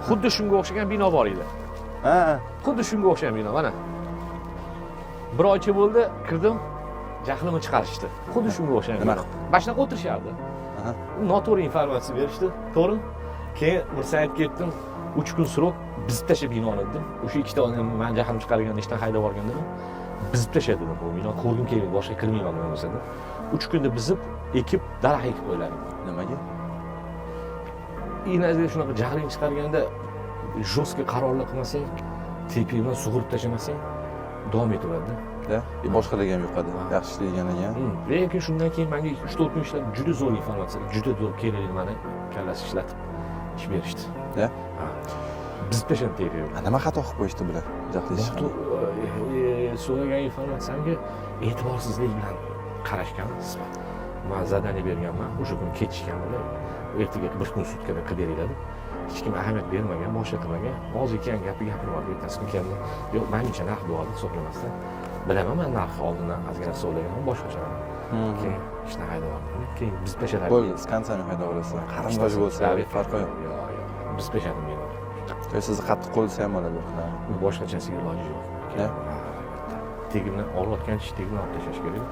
Xuddi shunga o'xshagan bino bor edi. Ha. Xuddi shunga o'xshagan bino, mana. Bir oycha bo'ldi, kirdim, jahlimni chiqarishdi. Xuddi shunga o'xshagan bino. Mana shunaqa o'tirishardi. Noto'g'ri informatsiya berishdi, to'g'ri? Keyin Mirsayib ketdim, 3 kun srok bizib tashlab binoni dedim. O'sha ikkita odam men jahlim chiqarganda ishdan haydab yuborganda bizib tashladi dedim. Bu bino ko'rgim kelmaydi, boshqa kirmayman bo'lmasa deb. 3 kunda bizib, ekib, daraxt ekib qo'yladim. Nimaga? Inazga shunaqa jahling chiqarganda jostki qarorlar qilmasang, tepi bilan sug'urib tashlamasang, davom etaveradi. Boshqalarga ham yo'qadi. Yaxshi ishlaganiga ham. Lekin shundan keyin menga 3-4 kun ishlab juda zo'r informatsiya, juda zo'r kerakli mani kallasi ishlatib ish berishdi. Biz peshan tepi. Nima xato qilib qo'yishdi bular? Jahli ish. So'ragan informatsiyamga e'tiborsizlik bilan qarashgan. Men zadaniya berganman, o'sha kun ketishgan bilan ertaga bir kun sutkada qilib beriladi. Hech kim ahamiyat bermagan, boshqa qilmagan. Hozir kelgan gapi gapirmadi, ertasi kun keldi. Yo'q, menimcha narx bo'ladi hisoblamasdan. Bilaman, men narxi oldindan ozgina so'ragan, boshqacha. Keyin ishni haydadim. Keyin biz peshadan. Bo'ldi, skansani haydaverasiz. Qarindosh bo'lsa, farqi yo'q. Yo'q, biz peshadan men. Sizni qattiq qo'lsa ham bo'ladi. Boshqachasiga iloji yo'q. Tegimni olayotgan ish tegimni olib tashlash kerak.